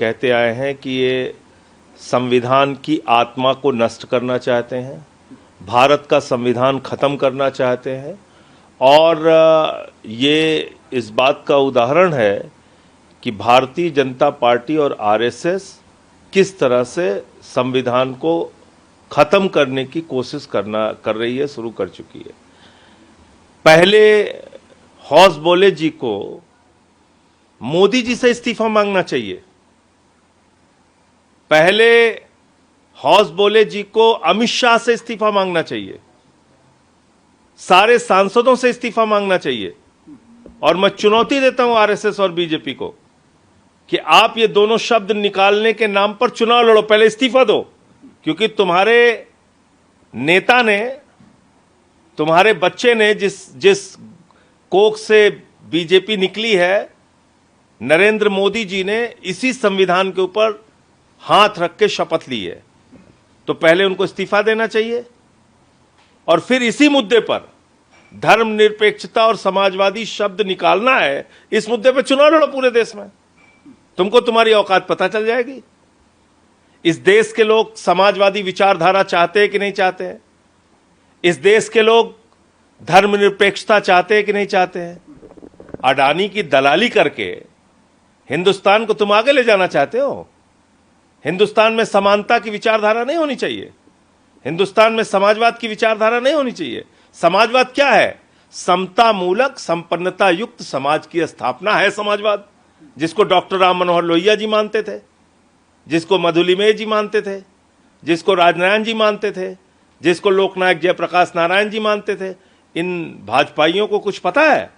कहते आए हैं कि ये संविधान की आत्मा को नष्ट करना चाहते हैं, भारत का संविधान खत्म करना चाहते हैं। और ये इस बात का उदाहरण है कि भारतीय जनता पार्टी और आरएसएस किस तरह से संविधान को खत्म करने की कोशिश कर रही है, शुरू कर चुकी है। पहले हौसबोले जी को मोदी जी से इस्तीफा मांगना चाहिए, पहले हौसबोले जी को अमित शाह से इस्तीफा मांगना चाहिए, सारे सांसदों से इस्तीफा मांगना चाहिए। और मैं चुनौती देता हूं आरएसएस और बीजेपी को कि आप ये दोनों शब्द निकालने के नाम पर चुनाव लड़ो, पहले इस्तीफा दो। क्योंकि तुम्हारे नेता ने, तुम्हारे बच्चे ने, जिस कोख से बीजेपी निकली है, नरेंद्र मोदी जी ने इसी संविधान के ऊपर हाथ रख के शपथ ली है। तो पहले उनको इस्तीफा देना चाहिए और फिर इसी मुद्दे पर धर्मनिरपेक्षता और समाजवादी शब्द निकालना है। इस मुद्दे पर चुनाव लड़ो पूरे देश में, तुमको तुम्हारी औकात पता चल जाएगी। इस देश के लोग समाजवादी विचारधारा चाहते हैं कि नहीं चाहते हैं? इस देश के लोग धर्मनिरपेक्षता चाहते हैं कि नहीं चाहते हैं? अडानी की दलाली करके हिंदुस्तान को तुम आगे ले जाना चाहते हो। हिंदुस्तान में समानता की विचारधारा नहीं होनी चाहिए, हिंदुस्तान में समाजवाद की विचारधारा नहीं होनी चाहिए। समाजवाद क्या है? समता मूलक संपन्नता युक्त समाज की स्थापना है समाजवाद, जिसको डॉक्टर राम मनोहर लोहिया जी मानते थे, जिसको मधुलिमेय जी मानते थे, जिसको राजनारायण जी मानते थे, जिसको लोकनायक जयप्रकाश नारायण जी मानते थे। इन भाजपाइयों को कुछ पता है?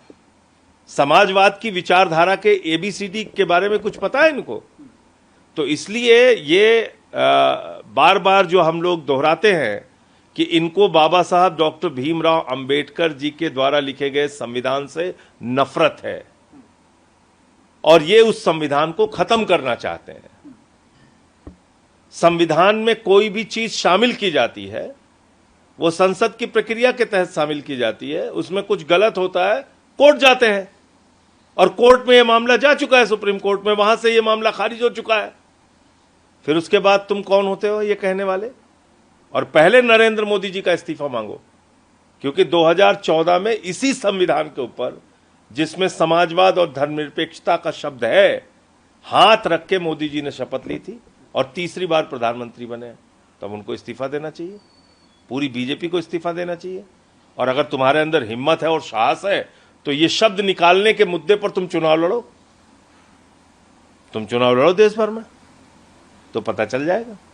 समाजवाद की विचारधारा के एबीसीडी के बारे में कुछ पता है इनको? तो इसलिए ये बार बार जो हम लोग दोहराते हैं कि इनको बाबा साहब डॉक्टर भीमराव अंबेडकर जी के द्वारा लिखे गए संविधान से नफरत है और ये उस संविधान को खत्म करना चाहते हैं। संविधान में कोई भी चीज शामिल की जाती है वो संसद की प्रक्रिया के तहत शामिल की जाती है। उसमें कुछ गलत होता है, कोर्ट जाते हैं और कोर्ट में यह मामला जा चुका है, सुप्रीम कोर्ट में, वहां से यह मामला खारिज हो चुका है। फिर उसके बाद तुम कौन होते हो ये कहने वाले? और पहले नरेंद्र मोदी जी का इस्तीफा मांगो, क्योंकि 2014 में इसी संविधान के ऊपर, जिसमें समाजवाद और धर्मनिरपेक्षता का शब्द है, हाथ रख के मोदी जी ने शपथ ली थी और तीसरी बार प्रधानमंत्री बने। तब उनको इस्तीफा देना चाहिए, पूरी बीजेपी को इस्तीफा देना चाहिए। और अगर तुम्हारे अंदर हिम्मत है और साहस है तो ये शब्द निकालने के मुद्दे पर तुम चुनाव लड़ो, तुम चुनाव लड़ो देश भर में, तो पता चल जाएगा।